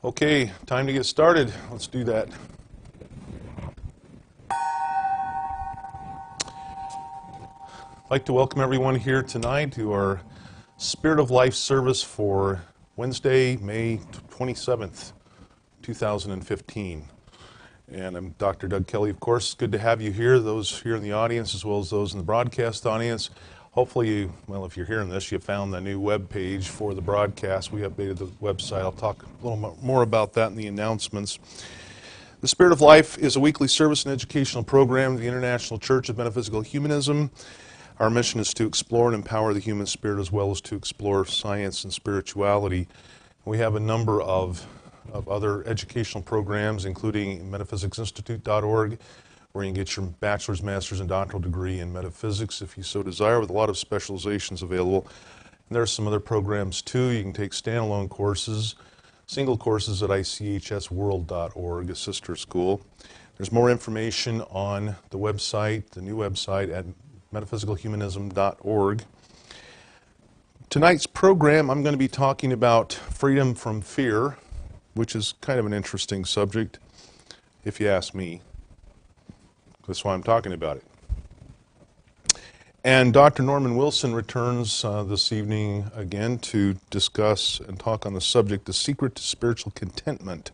Okay, time to get started. Let's do that. I'd like to welcome everyone here tonight to our Spirit of Life service for Wednesday, May 27th, 2015. And I'm Dr. Doug Kelley, of course. Good to have you here, those here in the audience as well as those in the broadcast audience. Hopefully, if you're hearing this, you found the new web page for the broadcast. We updated the website. I'll talk a little more about that in the announcements. The Spirit of Life is a weekly service and educational program of the International Church of Metaphysical Humanism. Our mission is to explore and empower the human spirit as well as to explore science and spirituality. We have a number of other educational programs, including metaphysicsinstitute.org, where you can get your bachelor's, master's, and doctoral degree in metaphysics if you so desire, with a lot of specializations available. And there are some other programs too. You can take standalone courses, single courses at ICHSworld.org, a sister school. There's more information on the website, the new website at metaphysicalhumanism.org. Tonight's program, I'm going to be talking about freedom from fear, which is kind of an interesting subject, if you ask me. That's why I'm talking about it. And Dr. Norman Wilson returns this evening again to discuss and talk on the subject, the secret to spiritual contentment.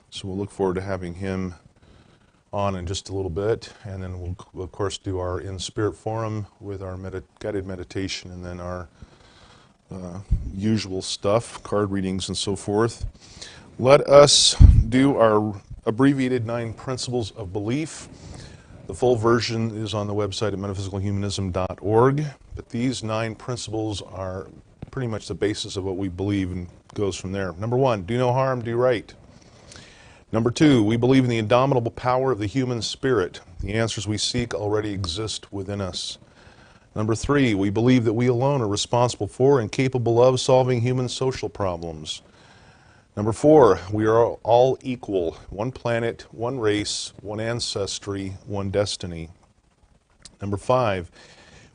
So we'll look forward to having him on in just a little bit. And then we'll of course, do our Inspirit forum with our guided meditation and then our usual stuff, card readings and so forth. Let us do our abbreviated 9 principles of belief. The full version is on the website at metaphysicalhumanism.org, but these 9 principles are pretty much the basis of what we believe and goes from there. Number 1, do no harm, do right. Number 2, we believe in the indomitable power of the human spirit. The answers we seek already exist within us. Number 3, we believe that we alone are responsible for and capable of solving human social problems. Number 4, we are all equal. One planet, one race, one ancestry, one destiny. Number 5,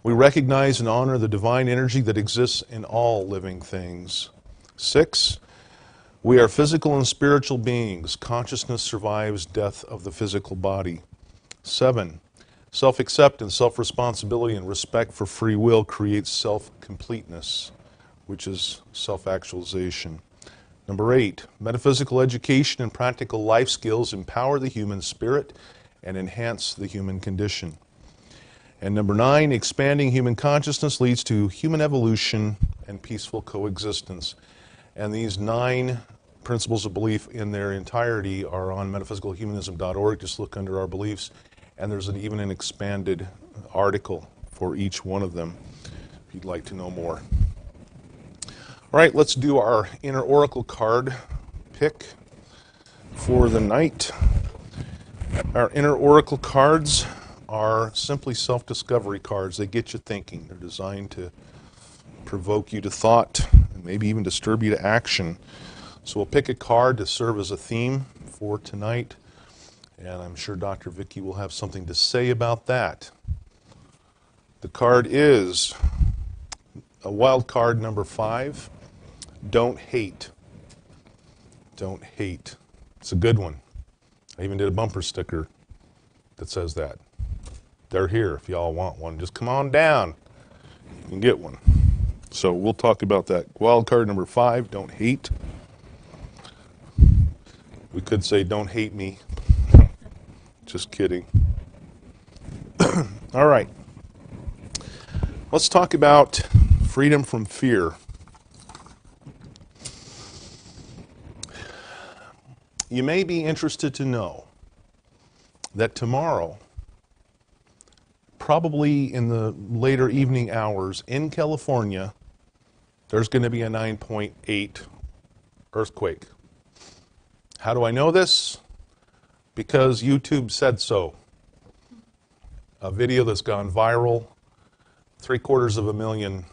we recognize and honor the divine energy that exists in all living things. 6, we are physical and spiritual beings. Consciousness survives death of the physical body. 7, self-acceptance, self-responsibility, and respect for free will creates self-completeness, which is self-actualization. Number 8, metaphysical education and practical life skills empower the human spirit and enhance the human condition. And number 9, expanding human consciousness leads to human evolution and peaceful coexistence. And these 9 principles of belief in their entirety are on metaphysicalhumanism.org. Just look under our beliefs, and there's even an expanded article for each one of them if you'd like to know more. All right, let's do our inner oracle card pick for the night. Our inner oracle cards are simply self-discovery cards. They get you thinking. They're designed to provoke you to thought and maybe even disturb you to action. So we'll pick a card to serve as a theme for tonight, and I'm sure Dr. Vicky will have something to say about that. The card is a wild card number 5. Don't hate. Don't hate. It's a good one. I even did a bumper sticker that says that. They're here if y'all want one. Just come on down. You can get one. So we'll talk about that. Wild card number 5, don't hate. We could say don't hate me. Just kidding. All right. Let's talk about freedom from fear. You may be interested to know that tomorrow, probably in the later evening hours in California, there's going to be a 9.8 earthquake. How do I know this? Because YouTube said so. A video that's gone viral, 750,000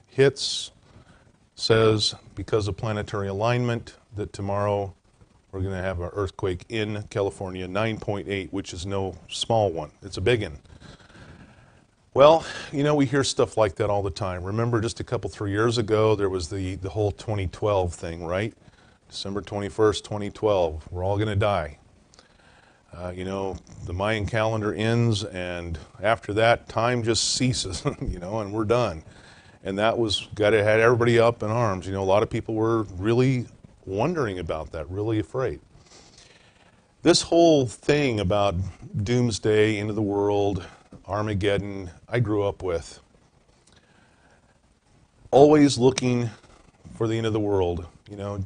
hits, says because of planetary alignment that tomorrow we're going to have an earthquake in California, 9.8, which is no small one. It's a big one. Well, you know, we hear stuff like that all the time. Remember just a couple, 3 years ago, there was the whole 2012 thing, right? December 21st, 2012. We're all going to die. You know, the Mayan calendar ends, and after that, time just ceases, you know, and we're done. And that had everybody up in arms. You know, a lot of people were really wondering about that, really afraid. This whole thing about doomsday, end of the world, Armageddon, I grew up with. Always looking for the end of the world. You know,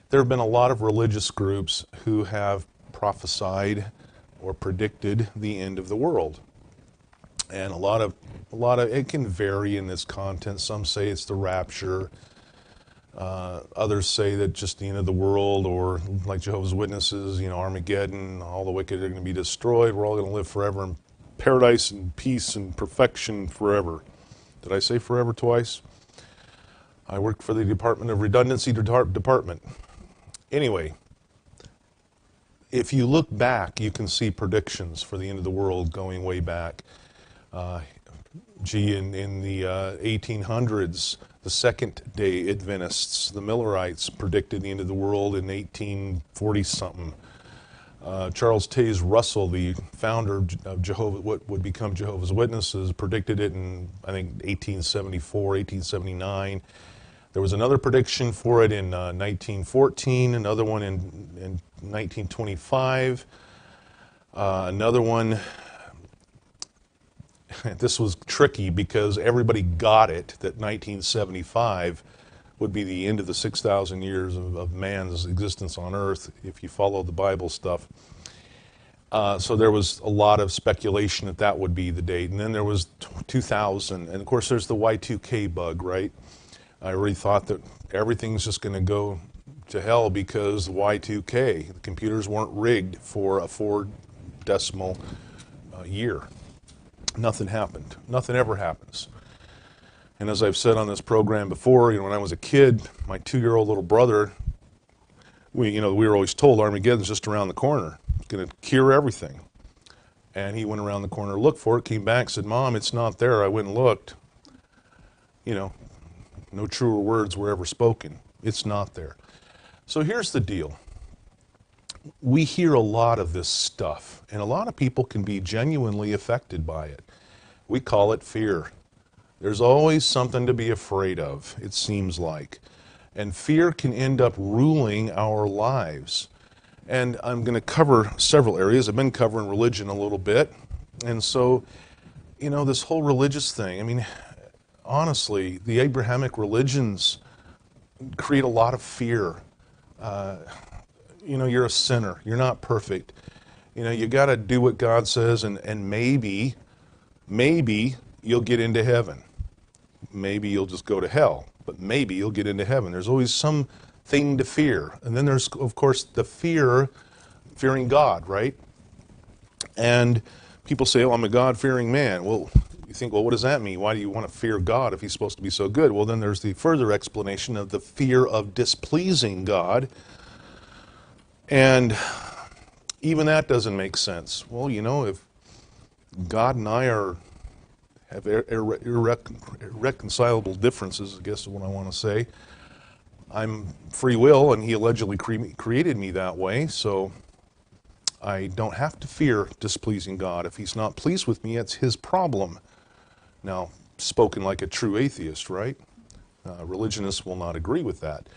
there have been a lot of religious groups who have prophesied or predicted the end of the world. And a lot of it can vary in its content. Some say it's the rapture. Others say that just the end of the world, or like Jehovah's Witnesses, you know, Armageddon, all the wicked are going to be destroyed. We're all going to live forever in paradise and peace and perfection forever. Did I say forever twice? I worked for the Department of Redundancy Department. Anyway, if you look back, you can see predictions for the end of the world going way back. In the 1800s, the Second-day Adventists, the Millerites, predicted the end of the world in 1840-something. Charles Taze Russell, the founder of what would become Jehovah's Witnesses, predicted it in, I think, 1874, 1879. There was another prediction for it in 1914, another one in 1925, another one. This was tricky because everybody got it that 1975 would be the end of the 6,000 years of man's existence on earth, if you follow the Bible stuff. So there was a lot of speculation that that would be the date. And then there was 2000. And of course, there's the Y2K bug, right? I really thought that everything's just going to go to hell because Y2K, the computers weren't rigged for a 4-decimal year. Nothing happened. Nothing ever happens. And as I've said on this program before, you know, when I was a kid, my 2-year-old little brother, we were always told Armageddon's just around the corner. It's going to cure everything. And he went around the corner, looked for it, came back, said, "Mom, it's not there." I went and looked. You know, no truer words were ever spoken. It's not there. So here's the deal. We hear a lot of this stuff, and a lot of people can be genuinely affected by it. We call it fear. There's always something to be afraid of, it seems like. And fear can end up ruling our lives. And I'm going to cover several areas. I've been covering religion a little bit. And so, you know, this whole religious thing, I mean, honestly, the Abrahamic religions create a lot of fear. You know, you're a sinner. You're not perfect. You know, you got to do what God says, and maybe you'll get into heaven. Maybe you'll just go to hell, but maybe you'll get into heaven. There's always something to fear. And then there's, of course, the fearing God, right? And people say, "Oh, I'm a God-fearing man." Well, you think, well, what does that mean? Why do you want to fear God if he's supposed to be so good? Well, then there's the further explanation of the fear of displeasing God. And even that doesn't make sense. Well, you know, if God and I have irreconcilable differences, I guess is what I want to say. I'm free will, and he allegedly created me that way, so I don't have to fear displeasing God. If he's not pleased with me, it's his problem. Now, spoken like a true atheist, right? Religionists will not agree with that.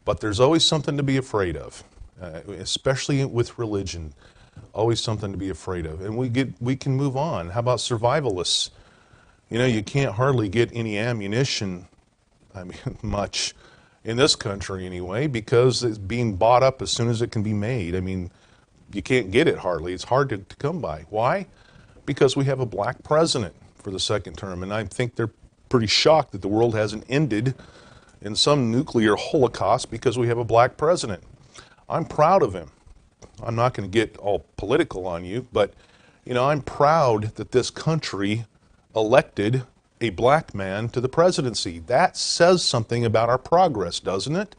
But there's always something to be afraid of. Especially with religion, always something to be afraid of. And we can move on. How about survivalists? You know, you can't hardly get any ammunition, I mean, much, in this country anyway, because it's being bought up as soon as it can be made. I mean, you can't get it hardly. It's hard to come by. Why? Because we have a black president for the second term, and I think they're pretty shocked that the world hasn't ended in some nuclear holocaust because we have a black president. I'm proud of him. I'm not going to get all political on you, but, you know, I'm proud that this country elected a black man to the presidency. That says something about our progress, doesn't it?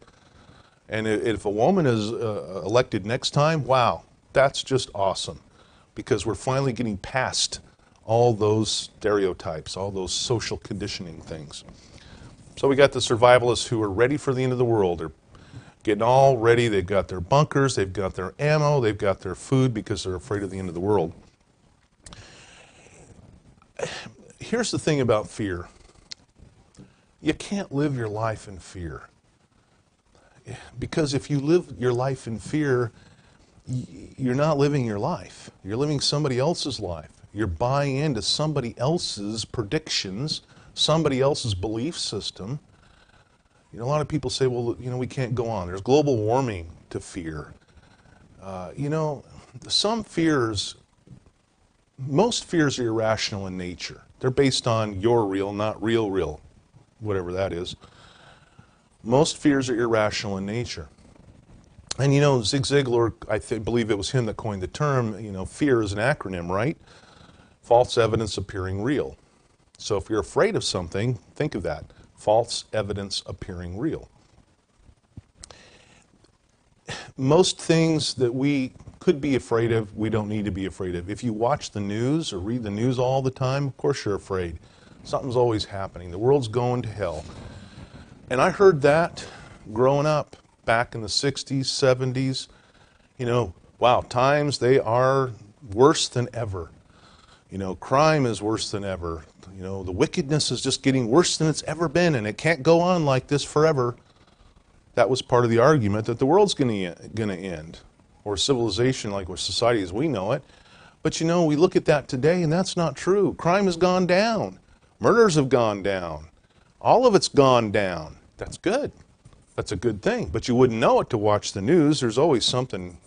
And if a woman is elected next time, wow, that's just awesome, because we're finally getting past all those stereotypes, all those social conditioning things. So we got the survivalists who are ready for the end of the world. They're getting all ready. They've got their bunkers, they've got their ammo, they've got their food because they're afraid of the end of the world. Here's the thing about fear. You can't live your life in fear. Because if you live your life in fear, you're not living your life. You're living somebody else's life. You're buying into somebody else's predictions, somebody else's belief system. You know, a lot of people say, well, you know, we can't go on. There's global warming to fear. You know, some fears, most fears are irrational in nature. They're based on your real, not real, whatever that is. Most fears are irrational in nature. And you know, Zig Ziglar, I believe it was him that coined the term, you know, fear is an acronym, right? False evidence appearing real. So if you're afraid of something, think of that. False evidence appearing real. Most things that we could be afraid of, we don't need to be afraid of. If you watch the news or read the news all the time, of course you're afraid. Something's always happening. The world's going to hell. And I heard that growing up back in the 60s, 70s. You know, wow, times they are worse than ever. You know, crime is worse than ever. You know, the wickedness is just getting worse than it's ever been, and it can't go on like this forever. That was part of the argument that the world's going to end, or civilization, like society as we know it. But you know, we look at that today, and that's not true. Crime has gone down. Murders have gone down. All of it's gone down. That's good. That's a good thing. But you wouldn't know it to watch the news. There's always something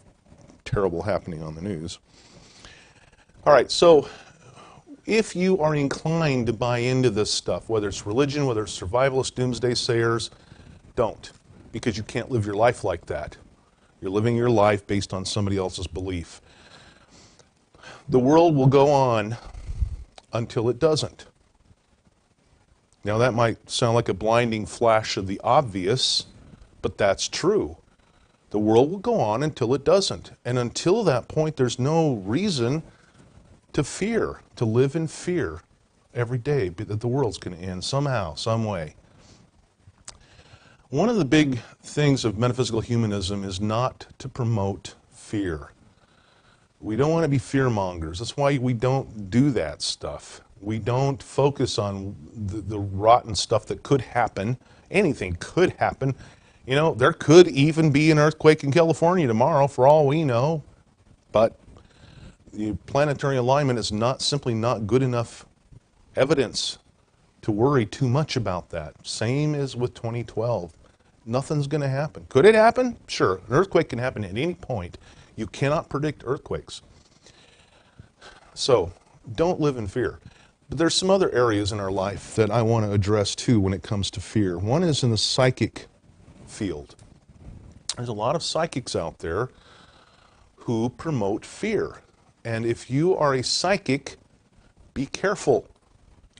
terrible happening on the news. All right, so if you are inclined to buy into this stuff, whether it's religion, whether it's survivalist doomsday sayers, don't, because you can't live your life like that. You're living your life based on somebody else's belief. The world will go on until it doesn't. Now that might sound like a blinding flash of the obvious, but that's true. The world will go on until it doesn't. And until that point, there's no reason to fear, to live in fear every day that the world's going to end somehow, some way. One of the big things of metaphysical humanism is not to promote fear. We don't want to be fear mongers. That's why we don't do that stuff. We don't focus on the rotten stuff that could happen. Anything could happen. You know, there could even be an earthquake in California tomorrow, for all we know. But the planetary alignment is simply not good enough evidence to worry too much about that. Same as with 2012. Nothing's going to happen. Could it happen? Sure. An earthquake can happen at any point. You cannot predict earthquakes. So, don't live in fear. But there's some other areas in our life that I want to address too when it comes to fear. One is in the psychic field. There's a lot of psychics out there who promote fear. And if you are a psychic, be careful.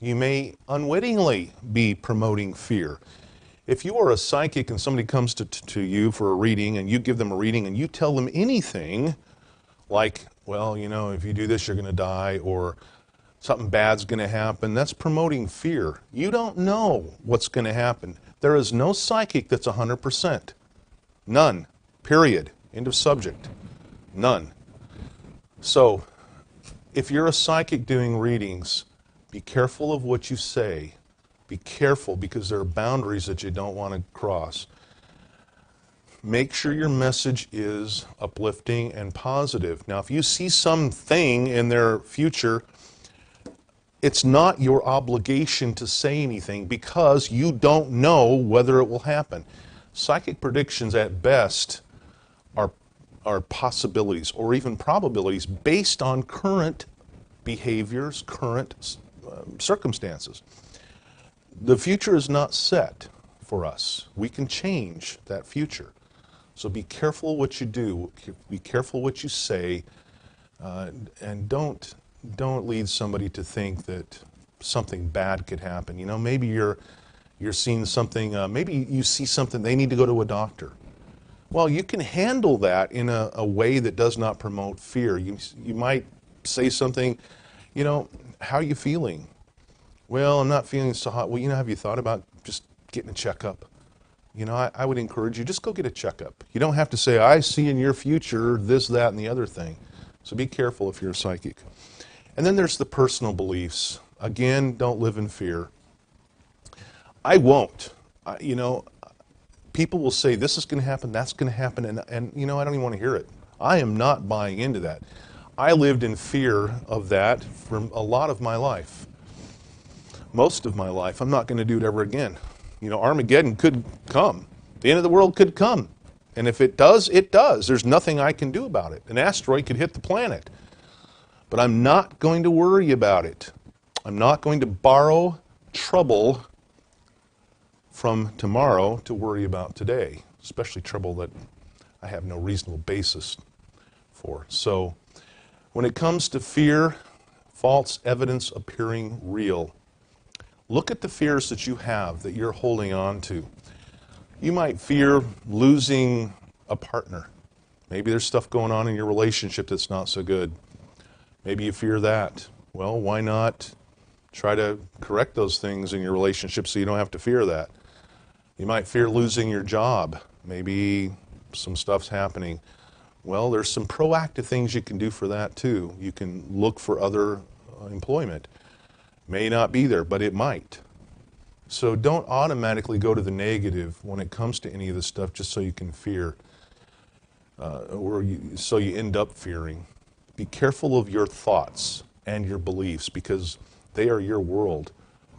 You may unwittingly be promoting fear. If you are a psychic and somebody comes to you for a reading and you give them a reading and you tell them anything like, well, you know, if you do this, you're going to die, or something bad's going to happen, that's promoting fear. You don't know what's going to happen. There is no psychic that's 100%. None. Period. End of subject. None. So, if you're a psychic doing readings, be careful of what you say. Be careful, because there are boundaries that you don't want to cross. Make sure your message is uplifting and positive. Now, if you see something in their future, it's not your obligation to say anything because you don't know whether it will happen. Psychic predictions at best are possibilities or even probabilities based on current behaviors, current circumstances. The future is not set for us. We can change that future. So be careful what you do, be careful what you say, and don't lead somebody to think that something bad could happen. You know, maybe you're seeing something, maybe you see something, they need to go to a doctor. Well, you can handle that in a way that does not promote fear. You might say something, you know, how are you feeling? Well, I'm not feeling so hot. Well, you know, have you thought about just getting a checkup? you know, I would encourage you, just go get a checkup. You don't have to say, I see in your future this, that, and the other thing. So be careful if you're a psychic. And then there's the personal beliefs. Again, don't live in fear. I won't. You know, people will say, this is going to happen, that's going to happen, and, you know, I don't even want to hear it. I am not buying into that. I lived in fear of that for a lot of my life. Most of my life. I'm not going to do it ever again. You know, Armageddon could come. The end of the world could come. And if it does, it does. There's nothing I can do about it. An asteroid could hit the planet. But I'm not going to worry about it. I'm not going to borrow trouble from tomorrow to worry about today, especially trouble that I have no reasonable basis for. So when it comes to fear, false evidence appearing real, look at the fears that you have that you're holding on to. You might fear losing a partner. Maybe there's stuff going on in your relationship that's not so good. Maybe you fear that. Well, why not try to correct those things in your relationship so you don't have to fear that? You might fear losing your job. Maybe some stuff's happening. Well, there's some proactive things you can do for that too. You can look for other employment. May not be there, but it might. So don't automatically go to the negative when it comes to any of this stuff just so you can fear, so you end up fearing. Be careful of your thoughts and your beliefs because they are your world.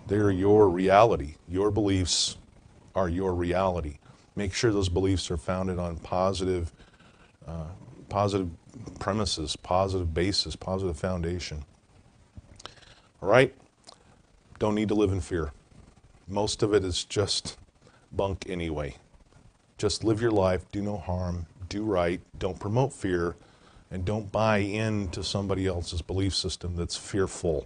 They are your reality. Your beliefs are your reality. Make sure those beliefs are founded on positive premises, positive basis, positive foundation. All right? Don't need to live in fear. Most of it is just bunk anyway. Just live your life, do no harm, do right, don't promote fear, and don't buy into somebody else's belief system that's fearful.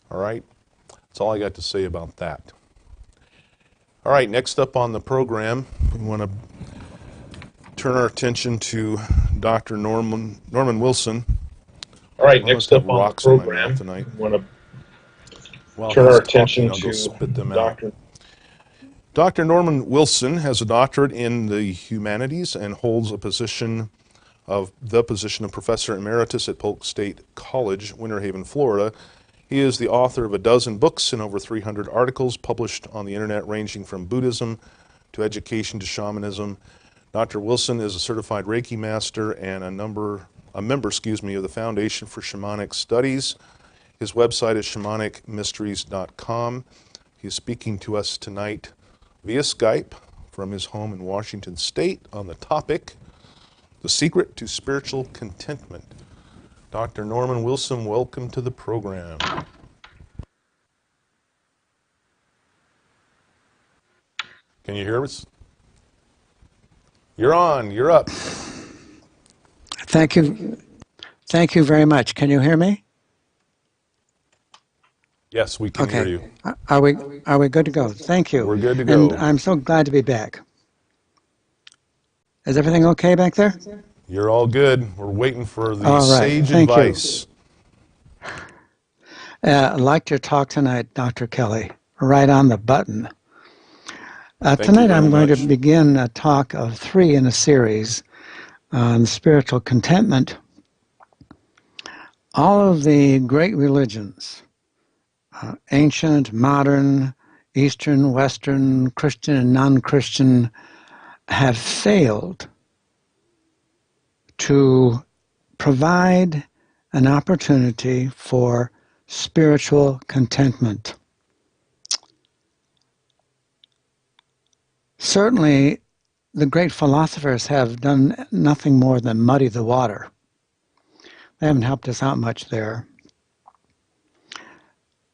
All right? That's all I got to say about that. All right, next up on the program, we want to turn our attention to Dr. Norman Wilson. All right, next up on the program, we want to turn our attention to Dr. Norman Wilson has a doctorate in the humanities and holds the position of Professor Emeritus at Polk State College, Winter Haven, Florida. He is the author of a dozen books and over 300 articles published on the internet ranging from Buddhism to education to shamanism. Dr. Wilson is a certified Reiki master and a member of the Foundation for Shamanic Studies. His website is shamanicmysteries.com. He is speaking to us tonight via Skype from his home in Washington State on the topic, The Secret to Spiritual Contentment. Dr. Norman Wilson, welcome to the program. Can you hear us? You're on, you're up. Thank you. Thank you very much. Can you hear me? Yes, we can hear you. Are we good to go? Thank you. We're good to go. And I'm so glad to be back. Is everything okay back there? You're all good. We're waiting for the sage advice. I liked your talk tonight, Dr. Kelley. Right on the button. Tonight I'm going to begin a talk of 3 in a series on spiritual contentment. All of the great religions, ancient, modern, Eastern, Western, Christian, and non-Christian, have failed to provide an opportunity for spiritual contentment. Certainly, the great philosophers have done nothing more than muddy the water. They haven't helped us out much there.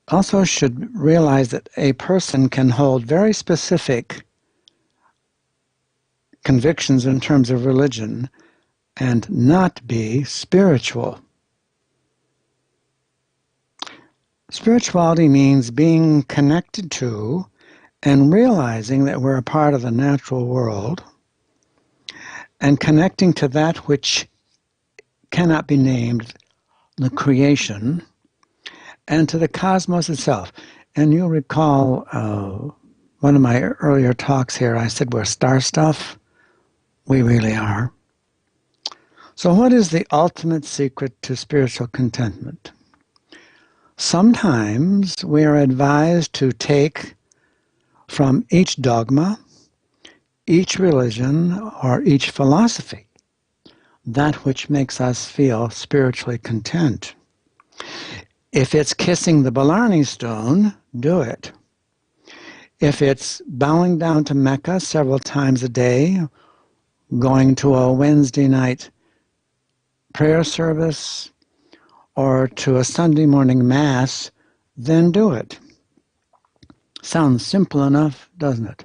Also should realize that a person can hold very specific convictions in terms of religion and not be spiritual. Spirituality means being connected to and realizing that we're a part of the natural world and connecting to that which cannot be named, the creation, and to the cosmos itself. And you'll recall one of my earlier talks here, I said we're star stuff. We really are. So what is the ultimate secret to spiritual contentment? Sometimes we are advised to take from each dogma, each religion, or each philosophy that which makes us feel spiritually content. If it's kissing the Blarney Stone, do it. If it's bowing down to Mecca several times a day, going to a Wednesday night prayer service, or to a Sunday morning Mass, then do it. Sounds simple enough, doesn't it?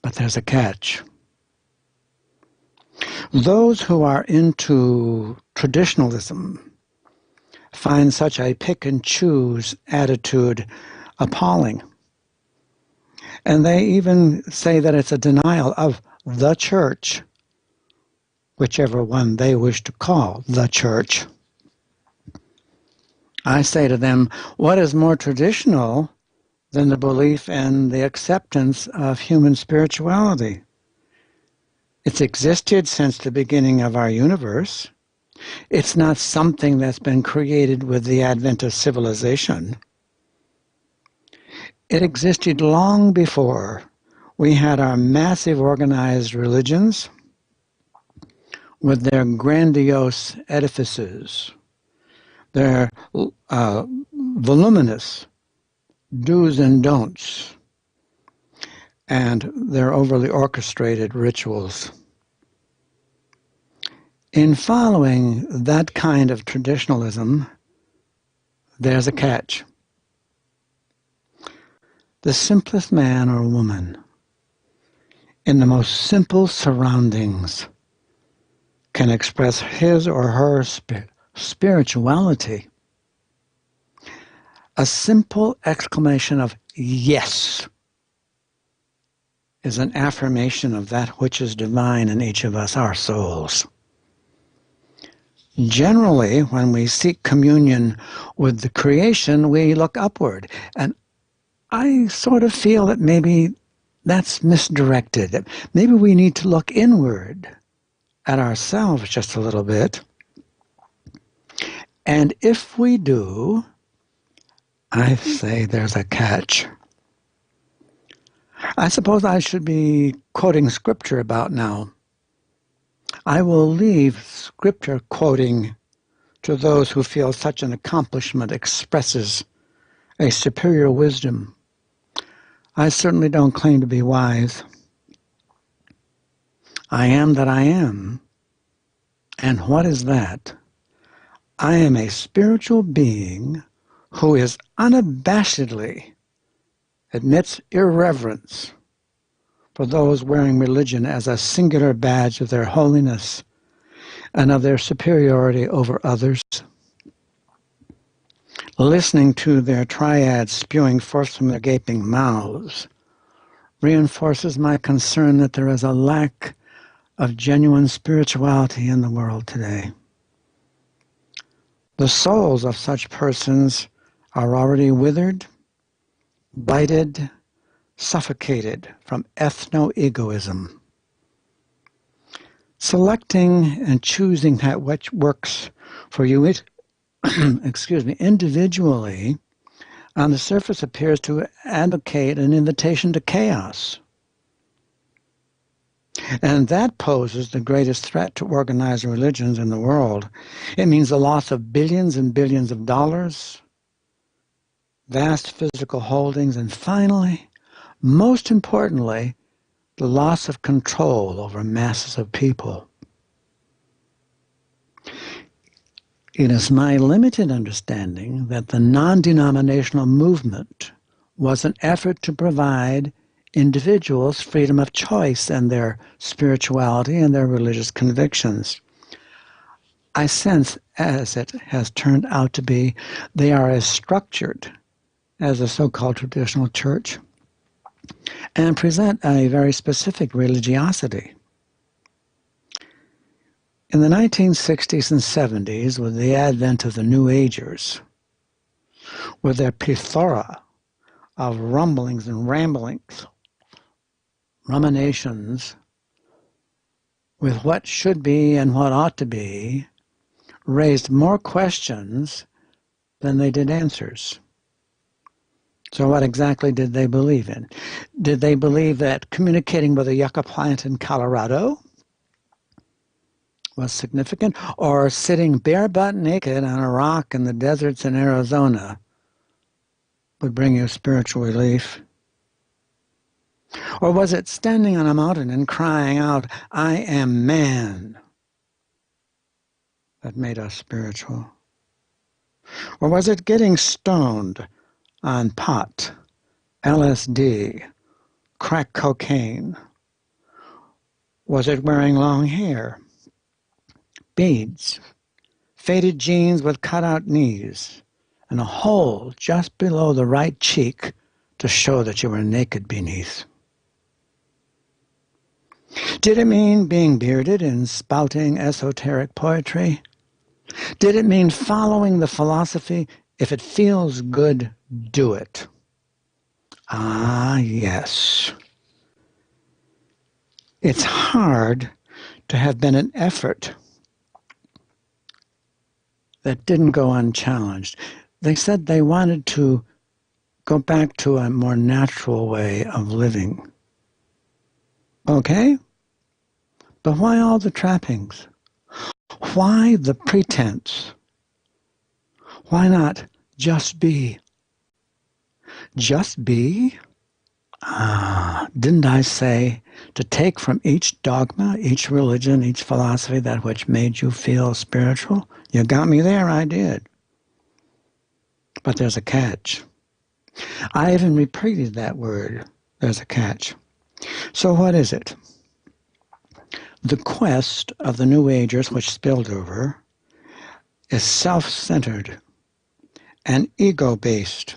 But there's a catch. Those who are into traditionalism find such a pick-and-choose attitude appalling. And they even say that it's a denial of the church, whichever one they wish to call the church. I say to them, what is more traditional than the belief and the acceptance of human spirituality? It's existed since the beginning of our universe. It's not something that's been created with the advent of civilization. It existed long before we had our massive organized religions with their grandiose edifices, their voluminous do's and don'ts, and their overly orchestrated rituals. In following that kind of traditionalism, there's a catch. The simplest man or woman in the most simple surroundings can express his or her spirituality. A simple exclamation of yes is an affirmation of that which is divine in each of us, our souls. Generally, when we seek communion with the creation, we look upward. And I sort of feel that maybe that's misdirected. That maybe we need to look inward at ourselves just a little bit. And if we do, I say there's a catch. I suppose I should be quoting scripture about now. I will leave scripture quoting to those who feel such an accomplishment expresses a superior wisdom. I certainly don't claim to be wise. I am that I am. And what is that? I am a spiritual being who is unabashedly admits irreverence for those wearing religion as a singular badge of their holiness and of their superiority over others. Listening to their triads spewing forth from their gaping mouths reinforces my concern that there is a lack of genuine spirituality in the world today. The souls of such persons are already withered, blighted, suffocated from ethno-egoism. Selecting and choosing that which works for you, individually, on the surface appears to advocate an invitation to chaos. And that poses the greatest threat to organized religions in the world. It means the loss of billions and billions of dollars, vast physical holdings, and finally, most importantly, the loss of control over masses of people. It is my limited understanding that the non-denominational movement was an effort to provide individuals freedom of choice in their spirituality and their religious convictions. I sense, as it has turned out to be, they are as structured as the so-called traditional church and present a very specific religiosity. In the 1960s and 70s, with the advent of the New Agers, with their plethora of rumblings and ramblings, ruminations with what should be and what ought to be, raised more questions than they did answers. So what exactly did they believe in? Did they believe that communicating with a yucca plant in Colorado was significant, or sitting bare butt naked on a rock in the deserts in Arizona would bring you spiritual relief? Or was it standing on a mountain and crying out, "I am man," that made us spiritual? Or was it getting stoned on pot, LSD, crack cocaine? Was it wearing long hair, beads, faded jeans with cut-out knees, and a hole just below the right cheek to show that you were naked beneath? Did it mean being bearded and spouting esoteric poetry? Did it mean following the philosophy, if it feels good, do it? Ah, yes. It's hard to have been an effort that didn't go unchallenged. They said they wanted to go back to a more natural way of living. Okay? But why all the trappings? Why the pretense? Why not just be? Just be? Didn't I say to take from each dogma, each religion, each philosophy that which made you feel spiritual? You got me there, I did. But there's a catch. I even repeated that word, there's a catch. So what is it? The quest of the New Agers, which spilled over, is self-centered and ego-based.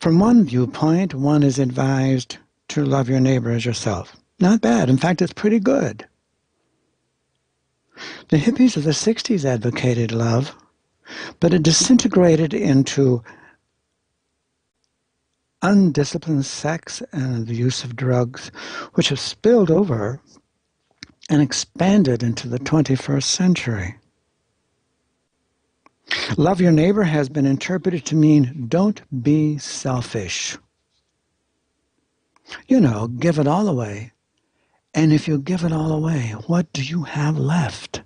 From one viewpoint, one is advised to love your neighbor as yourself. Not bad. In fact, it's pretty good. The hippies of the 60s advocated love, but it disintegrated into undisciplined sex and the use of drugs, which have spilled over and expanded into the 21st century. Love your neighbor has been interpreted to mean don't be selfish. You know, give it all away. And if you give it all away, what do you have left?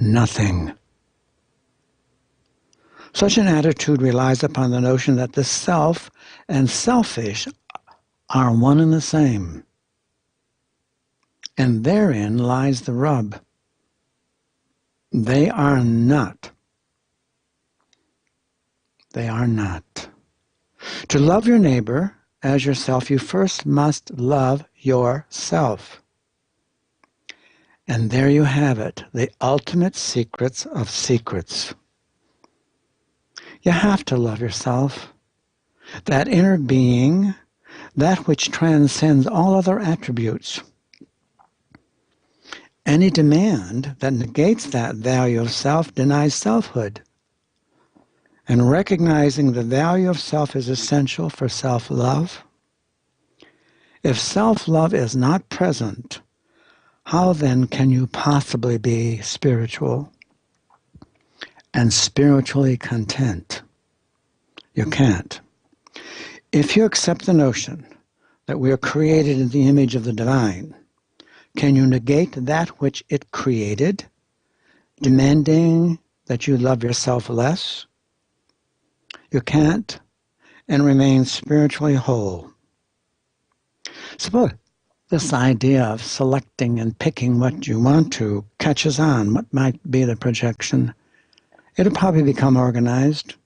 Nothing. Such an attitude relies upon the notion that the self and selfish are one and the same. And therein lies the rub. They are not. They are not. To love your neighbor as yourself, you first must love yourself. And there you have it, the ultimate secrets of secrets. You have to love yourself, that inner being, that which transcends all other attributes. Any demand that negates that value of self denies selfhood. And recognizing the value of self is essential for self-love. If self-love is not present, how then can you possibly be spiritual and spiritually content? You can't. If you accept the notion that we are created in the image of the divine, can you negate that which it created, demanding that you love yourself less? You can't, and remain spiritually whole. Suppose this idea of selecting and picking what you want to catches on. What might be the projection? It'll probably become organized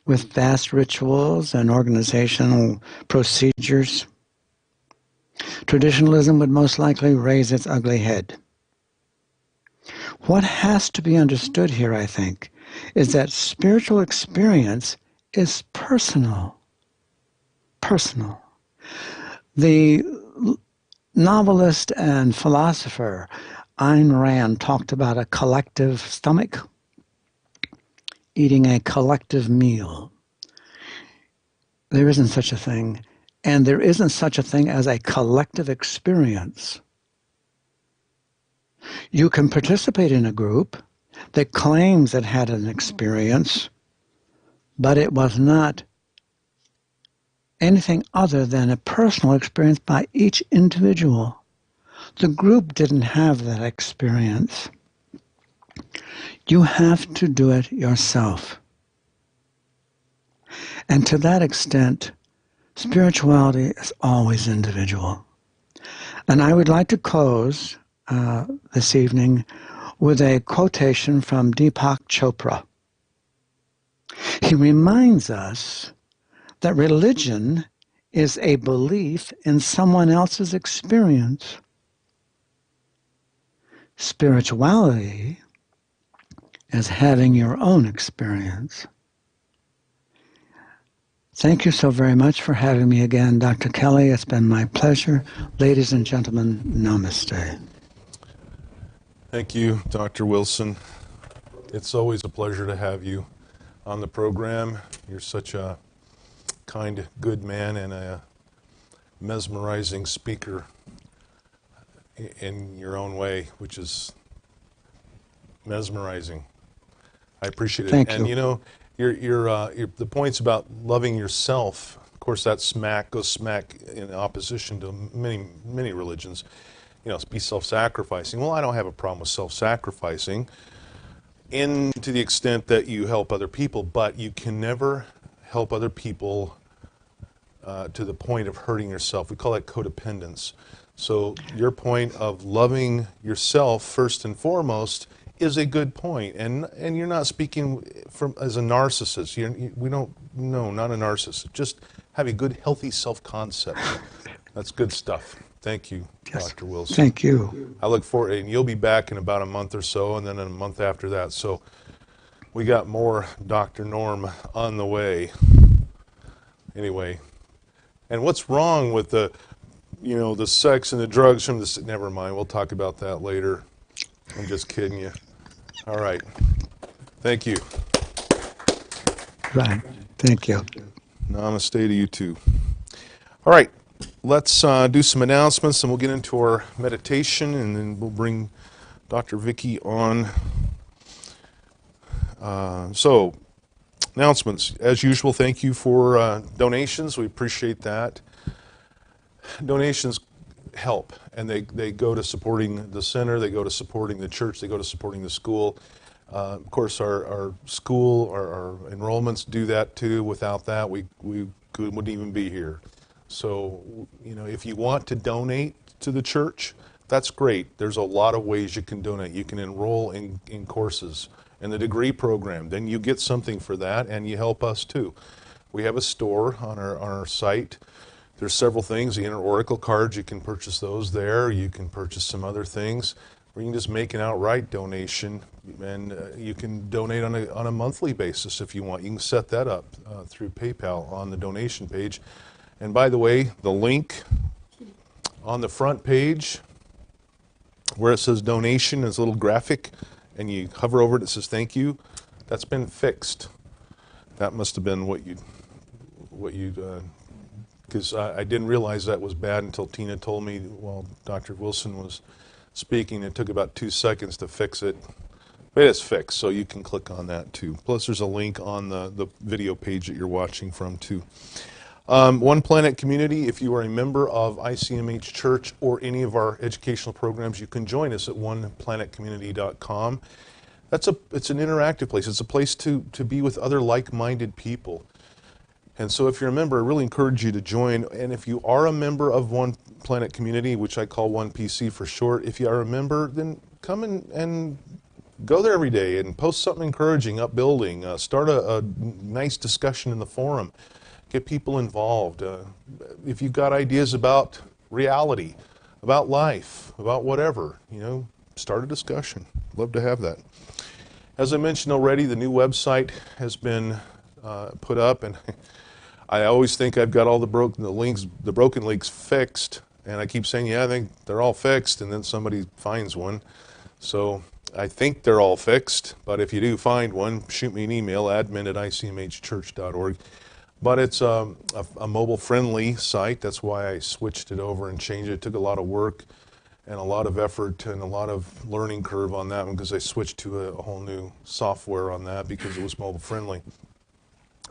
with vast rituals and organizational procedures. Traditionalism would most likely raise its ugly head. What has to be understood here, I think, is that spiritual experience is personal. Personal. The novelist and philosopher Ayn Rand talked about a collective stomach, eating a collective meal. There isn't such a thing. And there isn't such a thing as a collective experience. You can participate in a group that claims it had an experience, but it was not anything other than a personal experience by each individual. The group didn't have that experience. You have to do it yourself. And to that extent, spirituality is always individual. And I would like to close this evening with a quotation from Deepak Chopra. He reminds us that religion is a belief in someone else's experience. Spirituality is having your own experience. Thank you so very much for having me again, Dr. Kelley. It's been my pleasure. Ladies and gentlemen, namaste. Thank you, Dr. Wilson. It's always a pleasure to have you on the program. You're such a kind, good man and a mesmerizing speaker in your own way, which is mesmerizing. I appreciate it. Thank you. And you know, the points about loving yourself, of course, that goes smack in opposition to many religions. You know, be self-sacrificing. Well, I don't have a problem with self-sacrificing to the extent that you help other people, but you can never help other people to the point of hurting yourself. We call that codependence. So your point of loving yourself first and foremost is a good point, and you're not speaking as a narcissist. Not a narcissist. Just have a good, healthy self-concept. That's good stuff. Thank you, Yes. Dr. Wilson. Thank you. I look forward, and you'll be back in about a month or so, and then in a month after that. So we got more Dr. Norm on the way. Anyway, and what's wrong with the sex and the drugs from the? Never mind. We'll talk about that later. I'm just kidding you. All right. Thank you. Right. Thank you. Namaste to you too. All right. Let's do some announcements, and we'll get into our meditation, and then we'll bring Dr. Vicky on. So, announcements. As usual, thank you for donations. We appreciate that. Donations help, and they go to supporting the center, they go to supporting the church, they go to supporting the school. Of course, our school, our enrollments do that too. Without that, we wouldn't even be here. So, if you want to donate to the church, that's great. There's a lot of ways you can donate. You can enroll in courses in the degree program. Then you get something for that, and you help us too. We have a store on our site. There's several things. The Inner Oracle cards, you can purchase those there. You can purchase some other things. Or you can just make an outright donation, and you can donate on a monthly basis if you want. You can set that up through PayPal on the donation page. And by the way, the link on the front page where it says donation is a little graphic, and you hover over it, it says thank you. That's been fixed. That must have been what you because I didn't realize that was bad until Tina told me while Dr. Wilson was speaking. It took about 2 seconds to fix it. But it's fixed, so you can click on that too. Plus there's a link on the video page that you're watching from too. One Planet Community, if you are a member of ICMH Church or any of our educational programs, you can join us at oneplanetcommunity.com. It's an interactive place. It's a place to be with other like-minded people. And so if you're a member, I really encourage you to join. And if you are a member of One Planet Community, which I call 1PC for short, if you are a member, then come and go there every day and post something encouraging, upbuilding, start a nice discussion in the forum. Get people involved. If you've got ideas about reality, about life, about whatever, start a discussion. Love to have that. As I mentioned already, the new website has been put up, and I always think I've got all the broken links fixed, and I keep saying, yeah, I think they're all fixed, and then somebody finds one. So I think they're all fixed, but if you do find one, shoot me an email, admin@icmhchurch.org. But it's a mobile-friendly site. That's why I switched it over and changed it. It took a lot of work and a lot of effort and a lot of learning curve on that one, because I switched to a whole new software on that because it was mobile-friendly.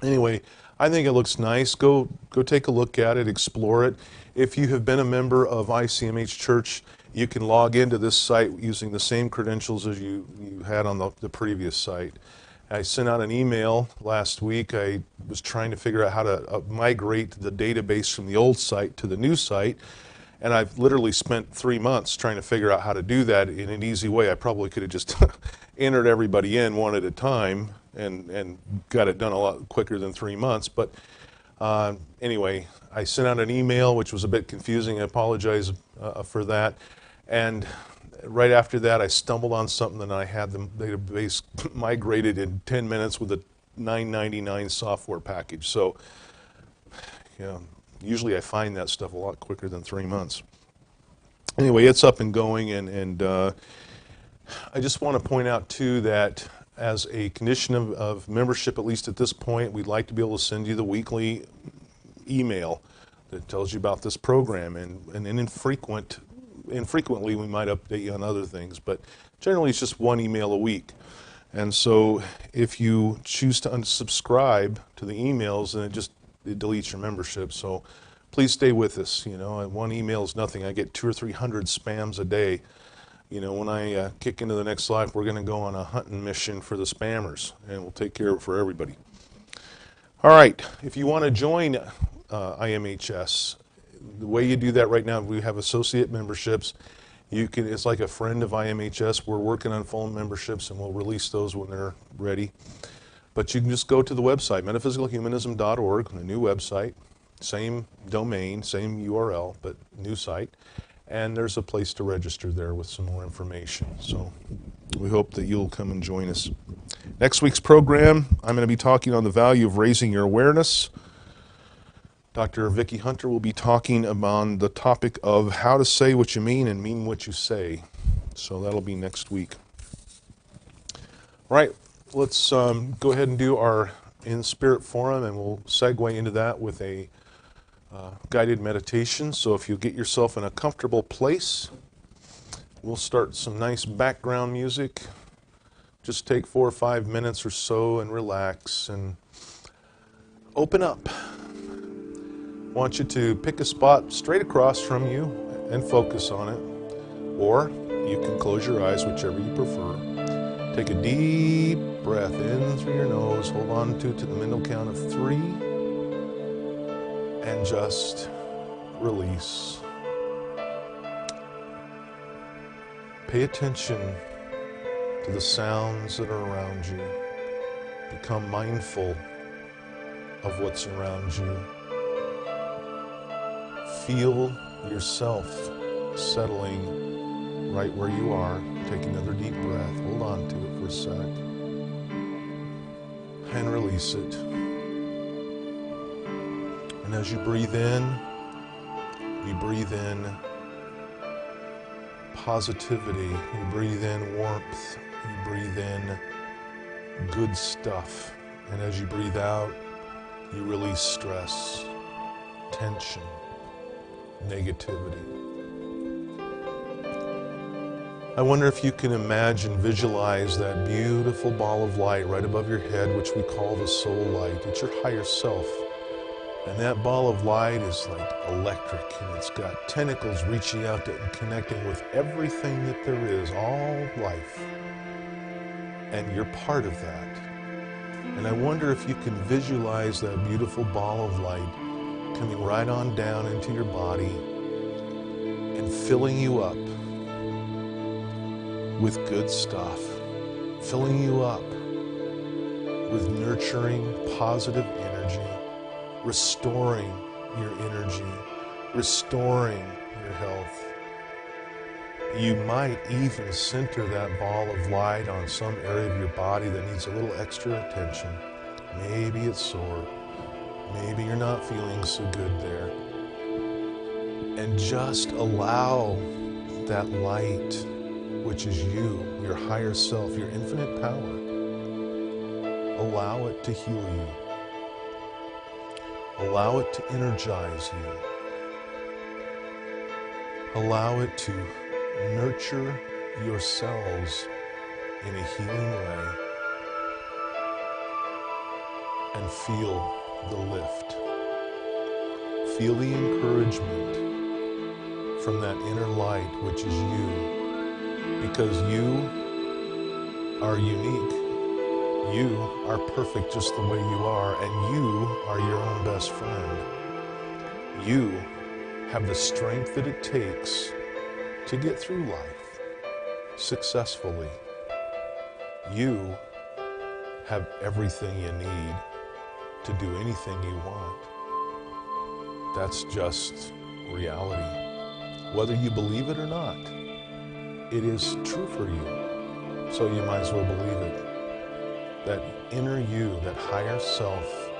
Anyway, I think it looks nice. Go take a look at it, explore it. If you have been a member of ICMH Church, you can log into this site using the same credentials as you had on the previous site. I sent out an email last week. I was trying to figure out how to migrate the database from the old site to the new site, and I've literally spent 3 months trying to figure out how to do that in an easy way. I probably could have just entered everybody in one at a time and got it done a lot quicker than 3 months. But anyway, I sent out an email, which was a bit confusing. I apologize for that. And right after that, I stumbled on something, and I had the database migrated in 10 minutes with a $9.99 software package. So, you know, usually I find that stuff a lot quicker than 3 months. Anyway, it's up and going, and I just want to point out, too, that as a condition of membership, at least at this point, we'd like to be able to send you the weekly email that tells you about this program, and infrequently we might update you on other things, but generally it's just one email a week. And so if you choose to unsubscribe to the emails, then it deletes your membership. So please stay with us. You know, one email is nothing. I get 200 or 300 spams a day. You know, when I kick into the next life, we're going to go on a hunting mission for the spammers, and we'll take care of it for everybody. All right, if you want to join IMHS, the way you do that right now, we have associate memberships. It's like a friend of IMHS. We're working on full memberships, and we'll release those when they're ready. But you can just go to the website, metaphysicalhumanism.org, the new website, same domain, same URL, but new site. And there's a place to register there with some more information. So we hope that you'll come and join us. Next week's program, I'm going to be talking on the value of raising your awareness. Dr. Vicki Hunter will be talking about the topic of how to say what you mean and mean what you say. So that'll be next week. All right, let's go ahead and do our Enspirit forum, and we'll segue into that with a guided meditation. So if you get yourself in a comfortable place, we'll start some nice background music. Just take 4 or 5 minutes or so and relax and open up. I want you to pick a spot straight across from you and focus on it. Or you can close your eyes, whichever you prefer. Take a deep breath in through your nose. Hold on to the middle count of 3. And just release. Pay attention to the sounds that are around you. Become mindful of what's around you. Feel yourself settling right where you are. Take another deep breath. Hold on to it for a sec. And release it. And as you breathe in positivity, you breathe in warmth, you breathe in good stuff. And as you breathe out, you release stress, tension, negativity. I wonder if you can imagine, visualize that beautiful ball of light right above your head, which we call the soul light. It's your higher self. And that ball of light is like electric, and it's got tentacles reaching out to and connecting with everything that there is, all life. And you're part of that. And I wonder if you can visualize that beautiful ball of light coming right on down into your body and filling you up with good stuff, filling you up with nurturing, positive energy, restoring your energy, restoring your health. You might even center that ball of light on some area of your body that needs a little extra attention. Maybe it's sore. Maybe you're not feeling so good there. And just allow that light, which is you, your higher self, your infinite power, allow it to heal you. Allow it to energize you. Allow it to nurture your cells in a healing way, and feel the lift. Feel the encouragement from that inner light, which is you, because you are unique. You are perfect just the way you are, and you are your own best friend. You have the strength that it takes to get through life successfully. You have everything you need to do anything you want. That's just reality. Whether you believe it or not, it is true for you. So you might as well believe it. That inner you, that higher self,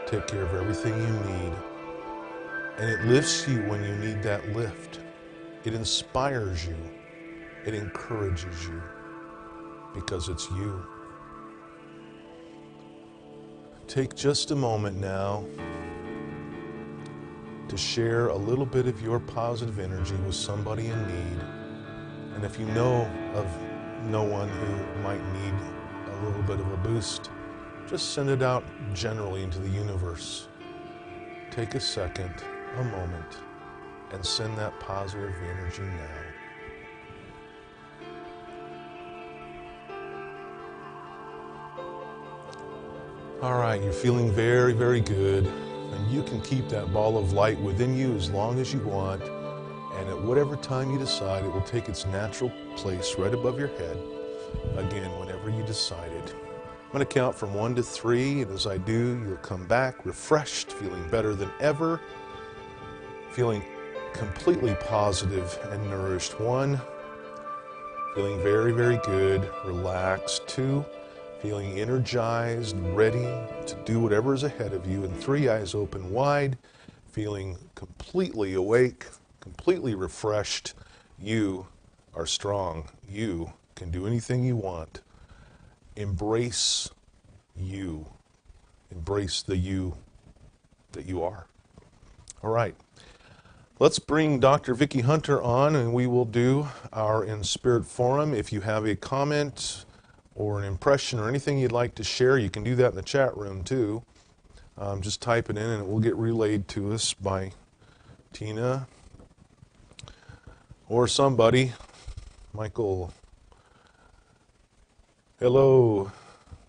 take care of everything you need. And it lifts you when you need that lift. It inspires you. It encourages you because it's you. Take just a moment now to share a little bit of your positive energy with somebody in need. And if you know of no one who might need a little bit of a boost, just send it out generally into the universe. Take a second, a moment, and send that positive energy now. All right, you're feeling very, very good, and you can keep that ball of light within you as long as you want, and at whatever time you decide, it will take its natural place right above your head, again, whenever you decide it. I'm going to count from 1 to 3, and as I do, you'll come back refreshed, feeling better than ever, feeling completely positive and nourished. 1, feeling very, very good, relaxed. 2, feeling energized, ready to do whatever is ahead of you. And 3, eyes open wide, feeling completely awake, completely refreshed. You are strong. You can do anything you want. Embrace you. Embrace the you that you are. All right. Let's bring Dr. Vicki Hunter on, and we will do our Enspirit Forum. If you have a comment or an impression or anything you'd like to share, you can do that in the chat room too. Just type it in and it will get relayed to us by Tina or somebody. Michael. Hello,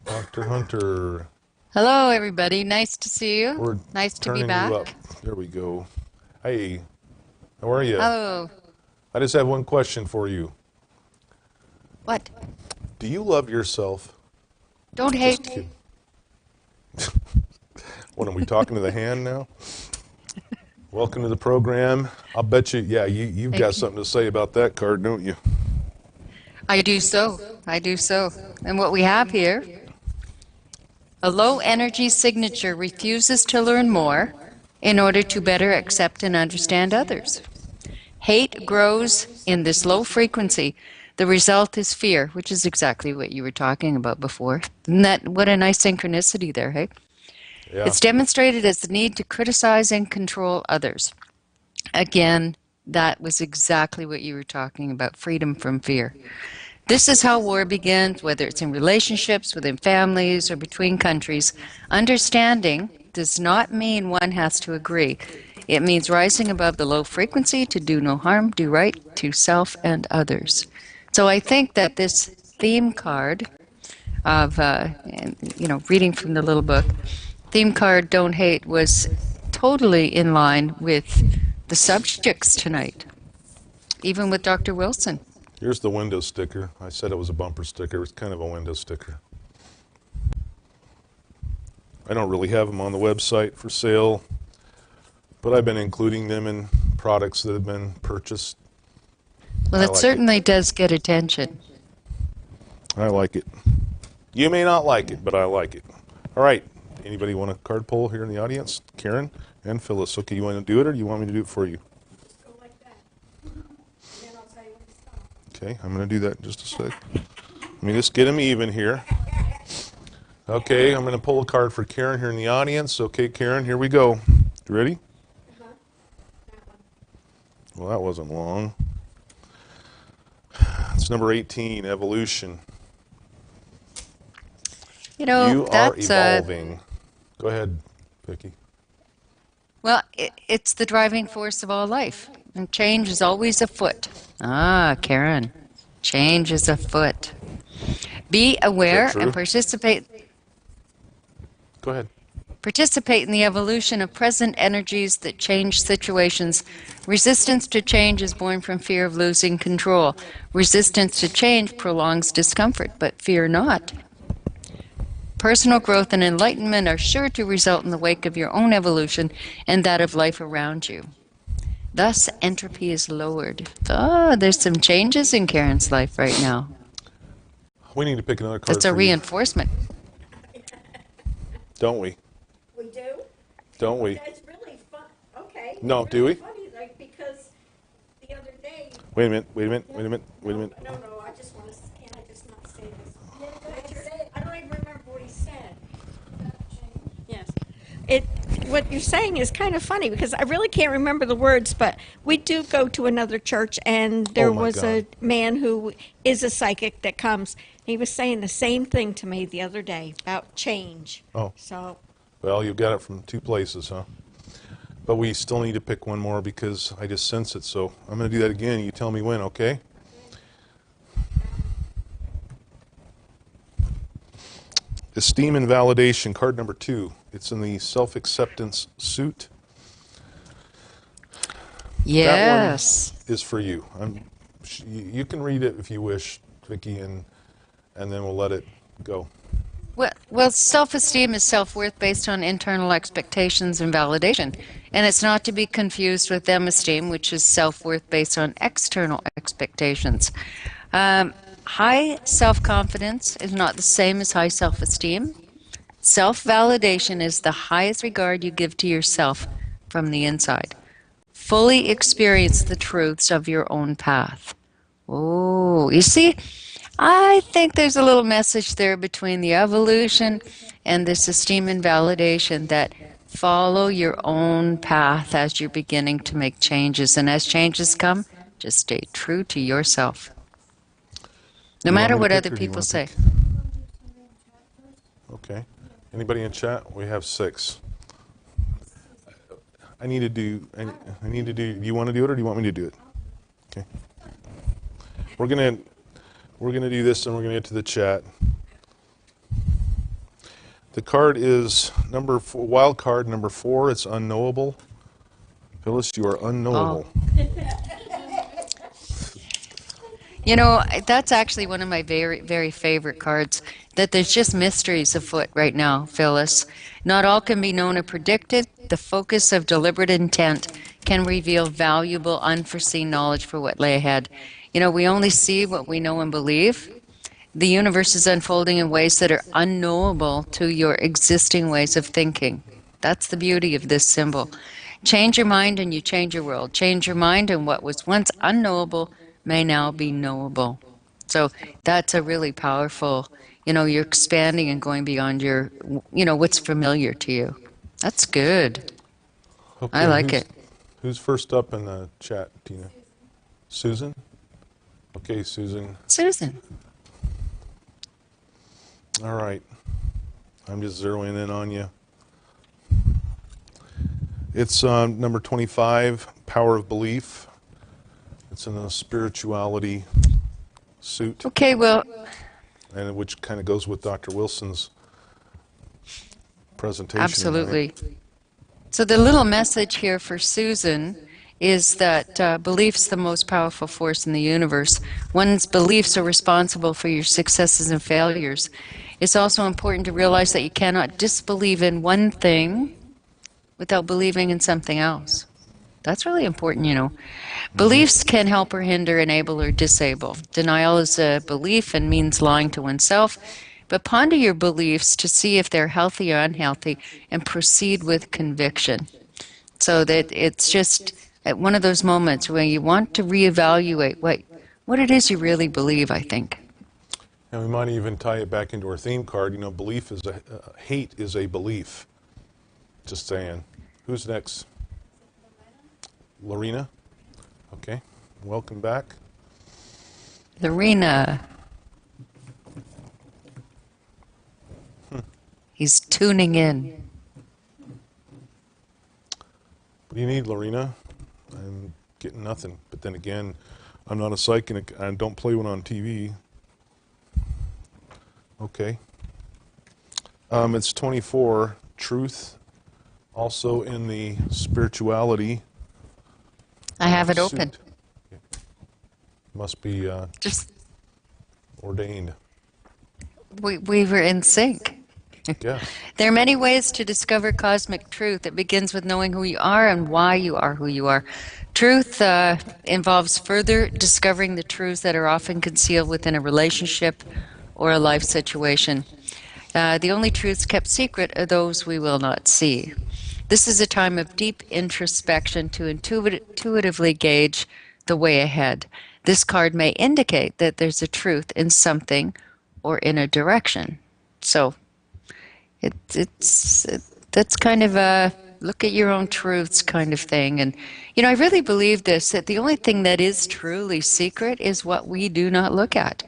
Dr. Hunter. Hello, everybody. Nice to see you. We're nice to be turning back. you up. There we go. Hey, how are you? Hello. I just have one question for you. What? Do you love yourself? Don't hate me. What, are we talking to the hand now? Welcome to the program. I'll bet you, yeah, you've got something to say about that card, don't you? I do so. I do so. And what we have here, a low energy signature refuses to learn more in order to better accept and understand others. Hate grows in this low frequency. The result is fear, which is exactly what you were talking about before. Isn't that, what a nice synchronicity there, hey? Yeah. It's demonstrated as the need to criticize and control others. Again, that was exactly what you were talking about, freedom from fear. This is how war begins, whether it's in relationships, within families, or between countries. Understanding does not mean one has to agree. It means rising above the low frequency to do no harm, do right to self and others. So I think that this theme card of, reading from the little book, theme card Don't Hate was totally in line with the subjects tonight, even with Dr. Wilson. Here's the window sticker. I said it was a bumper sticker. It's kind of a window sticker. I don't really have them on the website for sale, but I've been including them in products that have been purchased. Well, it certainly does get attention. I like it. You may not like it, but I like it. All right. Anybody want a card pull here in the audience? Karen and Phyllis. Okay, you want to do it or do you want me to do it for you? Go like that. And then I'll tell you when to stop. Okay, I'm going to do that in just a sec. Let me just get them even here. Okay, I'm going to pull a card for Karen here in the audience. Okay, Karen, here we go. You ready? Uh-huh. That one. Well, that wasn't long. It's number 18, evolution. You know, You are evolving. Go ahead, Vicki. well, it's the driving force of all life, and change is always afoot. Ah, Karen, change is afoot. Be aware true? and participate. Go ahead. Participate in the evolution of present energies that change situations. Resistance to change is born from fear of losing control. Resistance to change prolongs discomfort, but fear not. Personal growth and enlightenment are sure to result in the wake of your own evolution and that of life around you. Thus, entropy is lowered. Oh, there's some changes in Karen's life right now. We need to pick another card That's a for you. reinforcement. Don't we? We do? Don't we? That's really fun. Okay. No, It's do really we? funny, like, because the other day. Wait a minute, wait a minute, wait a minute, wait a minute. No, I just want to, can't I just not say this? I don't even remember what he said. Yes. What you're saying is kind of funny because I really can't remember the words, but we do go to another church, and there my was a God. man who is a psychic that comes. He was saying the same thing to me the other day about change. Oh. So, Well, you got it from two places, huh? But we still need to pick one more because I just sense it. So I'm going to do that again. You tell me when, okay? Esteem and validation, card number 2. It's in the self-acceptance suit. Yes. That one is for you. You can read it if you wish, Vicki, and then we'll let it go. Well, self-esteem is self-worth based on internal expectations and validation, and it's not to be confused with them-esteem, which is self-worth based on external expectations. High self-confidence is not the same as high self-esteem. Self-validation is the highest regard you give to yourself from the inside. Fully experience the truths of your own path. Oh, you see? I think there's a little message there between the evolution and this esteem and validation that follow your own path as you're beginning to make changes. And as changes come, just stay true to yourself. No matter what other people say. Okay. Anybody in chat? We have 6. I need to do, do you want to do it or do you want me to do it? Okay. We're going to do this and we're going to get to the chat. The card is number 4, wild card number 4. It's unknowable. Phyllis, you are unknowable. Oh. You know, that's actually one of my very, very favorite cards, that there's just mysteries afoot right now, Phyllis. Not all can be known or predicted. The focus of deliberate intent can reveal valuable, unforeseen knowledge for what lay ahead. You know, we only see what we know and believe. The universe is unfolding in ways that are unknowable to your existing ways of thinking. That's the beauty of this symbol. Change your mind and you change your world. Change your mind and what was once unknowable may now be knowable. So that's a really powerful, you know, you're expanding and going beyond your, you know, what's familiar to you. That's good. Okay, I like it. Who's first up in the chat, Tina? Susan? Okay, Susan. Susan. All right. I'm just zeroing in on you. It's number 25, Power of Belief. It's in the spirituality suit. Okay, well, And which kind of goes with Dr. Wilson's presentation. absolutely. Right? So the little message here for Susan is that belief's the most powerful force in the universe. One's beliefs are responsible for your successes and failures. It's also important to realize that you cannot disbelieve in one thing without believing in something else. That's really important, you know. Beliefs can help or hinder, enable or disable. Denial is a belief and means lying to oneself. But ponder your beliefs to see if they're healthy or unhealthy and proceed with conviction. So that it's just at one of those moments where you want to reevaluate what it is you really believe, I think. And we might even tie it back into our theme card. You know, belief is hate is a belief. Just saying. Who's next? Lorena? Okay. Welcome back. Lorena. He's tuning in. What do you need, Lorena? I'm getting nothing. But then again, I'm not a psychic. I don't play one on TV. Okay. It's 24. Truth. Also in the spirituality. I have it suit. open. Okay. Must be Just ordained. we were in sync. Yeah. There are many ways to discover cosmic truth. It begins with knowing who you are and why you are who you are. Truth involves further discovering the truths that are often concealed within a relationship or a life situation. The only truths kept secret are those we will not see. This is a time of deep introspection to intuitively gauge the way ahead. This card may indicate that there's a truth in something or in a direction. So that's kind of a look at your own truths kind of thing. And, you know, I really believe this, that the only thing that is truly secret is what we do not look at.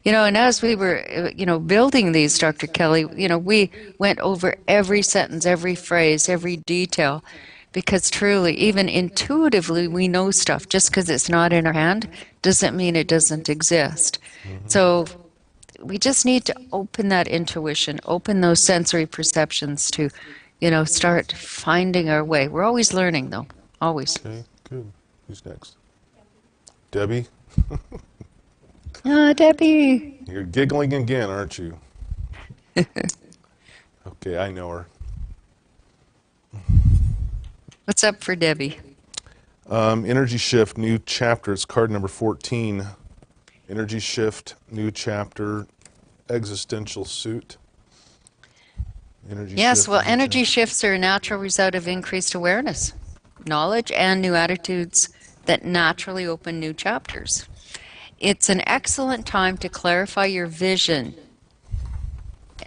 You know, and as we were, building these, Dr. Kelley, we went over every sentence, every phrase, every detail, because truly, even intuitively, we know stuff. Just because it's not in our hand doesn't mean it doesn't exist. So we just need to open that intuition, open those sensory perceptions to, start finding our way. We're always learning, though, always. Okay, good. Who's next? Debbie? Debbie. You're giggling again, aren't you? Okay, I know her. What's up for Debbie? Energy shift, new chapter. It's card number 14. Energy shift, new chapter, existential suit. Yes, well, energy shifts are a natural result of increased awareness, knowledge, and new attitudes that naturally open new chapters. It's an excellent time to clarify your vision.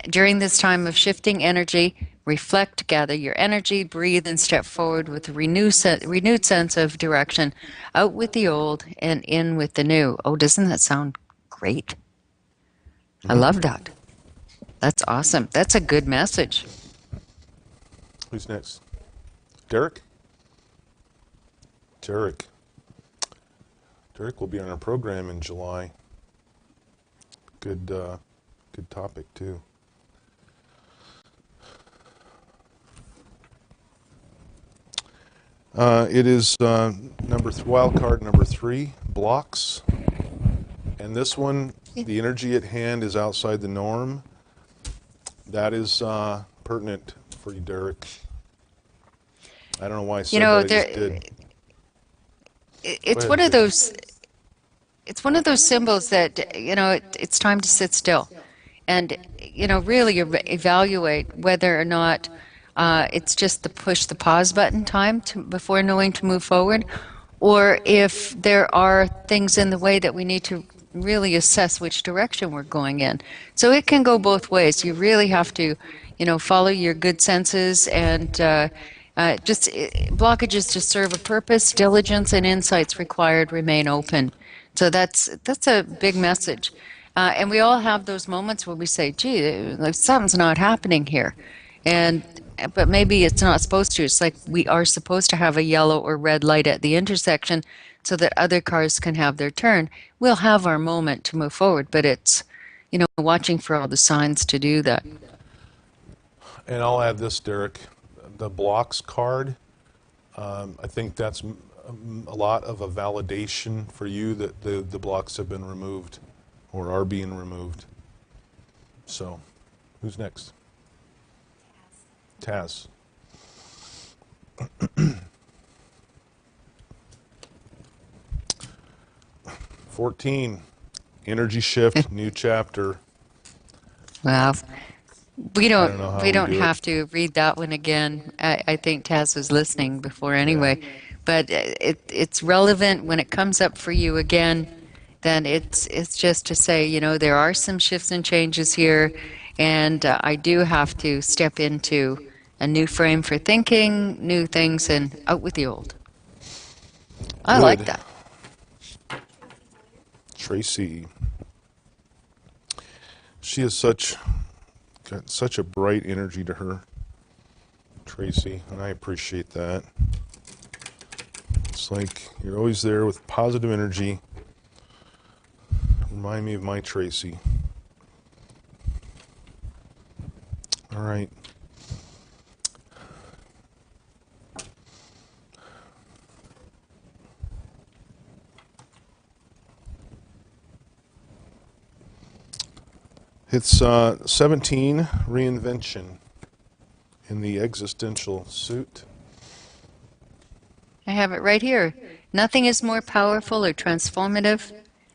During this time of shifting energy, reflect, gather your energy, breathe, and step forward with a renewed sense of direction, out with the old and in with the new. Oh, doesn't that sound great? I love that. That's awesome. That's a good message. Who's next? Derek? Derek will be on our program in July. Good topic too. It is wild card number 3, blocks. And this one, the energy at hand is outside the norm. That is pertinent for you, Derek. I don't know why I said that. I just did. It's one of those. It's one of those symbols that it's time to sit still, and really evaluate whether or not it's just the push the pause button time before knowing to move forward, or if there are things in the way that we need to really assess which direction we're going in. So it can go both ways. You really have to, follow your good senses and blockages to serve a purpose, diligence and insights required remain open. So that's a big message. And we all have those moments where we say, gee, like something's not happening here. But maybe it's not supposed to. It's like we are supposed to have a yellow or red light at the intersection so that other cars can have their turn. We'll have our moment to move forward, but it's, watching for all the signs to do that. And I'll add this, Derek. The blocks card, I think that's a lot of a validation for you that the blocks have been removed or are being removed. So, who's next? Taz. 14, energy shift, new chapter. Well, we don't do have to read that one again. I think Taz was listening before anyway. Yeah. But it's relevant when it comes up for you again. then it's just to say, you know, there are some shifts and changes here, and I do have to step into a new frame for thinking, new things, and out with the old. I like Good. that. Tracy. She has got such a bright energy to her, Tracy, and I appreciate that. It's like you're always there with positive energy. Remind me of my Tracy. All right. It's 17, reinvention in the existential suit. I have it right here. Nothing is more powerful or transformative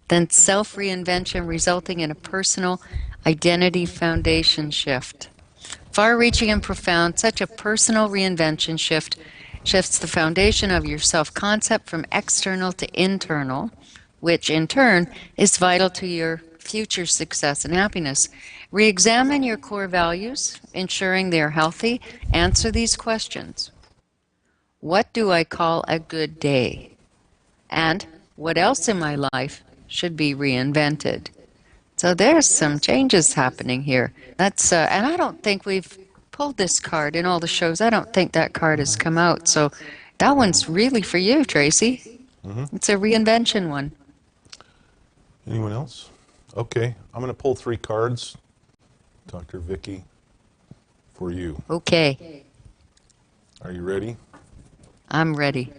than self-reinvention resulting in a personal identity foundation shift. Far-reaching and profound, such a personal reinvention shifts the foundation of your self-concept from external to internal, which in turn is vital to your future success and happiness. Re-examine your core values, ensuring they are healthy. Answer these questions. What do I call a good day? And what else in my life should be reinvented? So there's some changes happening here. That's and I don't think we've pulled this card in all the shows. I don't think that card has come out. So that one's really for you, Tracy. It's a reinvention one. Anyone else? Okay, I'm going to pull 3 cards, Dr. Vicky, for you. Okay, Are you ready? I'm ready.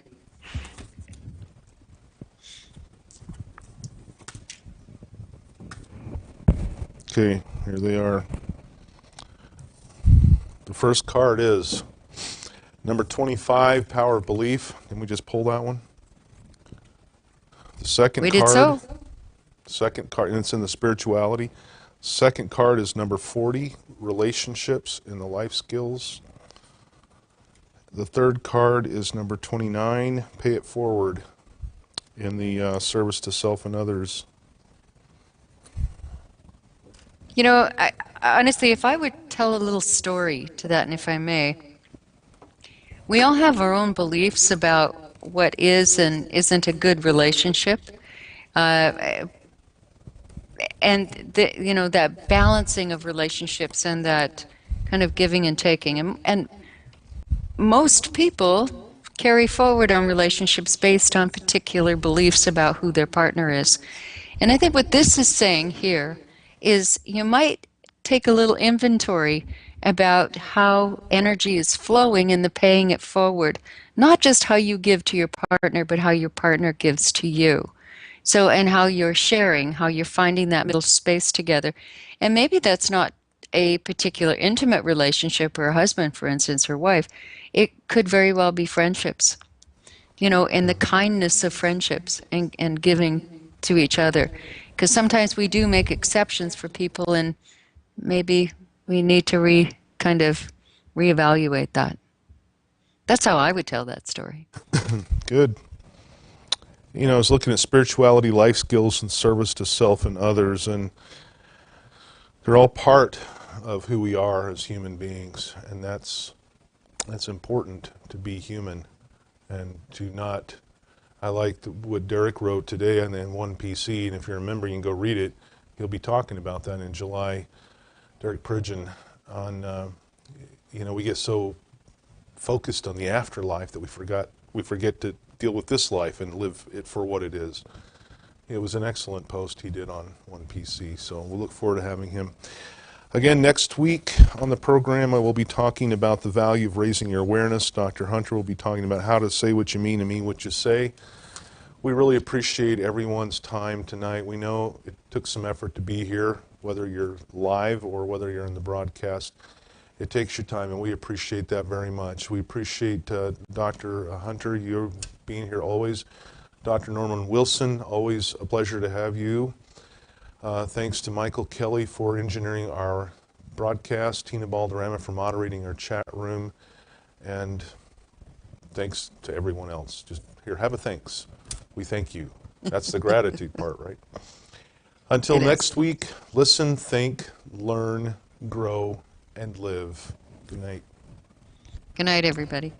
Okay, here they are. The first card is number 25, Power of Belief. Can we just pull that one? The second We card. did so. Second card, and it's in the spirituality. Second card is number 40, relationships in the life skills. The third card is number 29, pay it forward in the service to self and others. You know, honestly, if I would tell a little story to that, and if I may, we all have our own beliefs about what is and isn't a good relationship. And you know, that balancing of relationships and that kind of giving and taking. And most people carry forward on relationships based on particular beliefs about who their partner is. And I think what this is saying here is you might take a little inventory about how energy is flowing in the paying it forward. Not just how you give to your partner, but how your partner gives to you. So, and how you're sharing, how you're finding that middle space together. And maybe that's not a particular intimate relationship or a husband, for instance, or wife. It could very well be friendships, you know, and the kindness of friendships and giving to each other. Because sometimes we do make exceptions for people, and maybe we need to kind of reevaluate that. That's how I would tell that story. Good. You know, I was looking at spirituality, life skills, and service to self and others, and they're all part of who we are as human beings, and that's important, to be human and to not. I liked what Derek wrote today on One PC, and if you remember, you can go read it. He'll be talking about that in July. Derek Pridgeon on, you know, we get so focused on the afterlife that we forget to deal with this life and live it for what it is. It was an excellent post he did on One PC, so we'll look forward to having him. Again, next week on the program, I will be talking about the value of raising your awareness. Dr. Hunter will be talking about how to say what you mean and mean what you say. We really appreciate everyone's time tonight. We know it took some effort to be here, whether you're live or whether you're in the broadcast. It takes your time, and we appreciate that very much. We appreciate Dr. Hunter, you being here always. Dr. Norman Wilson, always a pleasure to have you. Thanks to Michael Kelley for engineering our broadcast, Tina Balderrama for moderating our chat room, and thanks to everyone else. Just here, have a thanks. We thank you. That's the gratitude part, right? Until next week, listen, think, learn, grow, and live. Good night. Good night, everybody.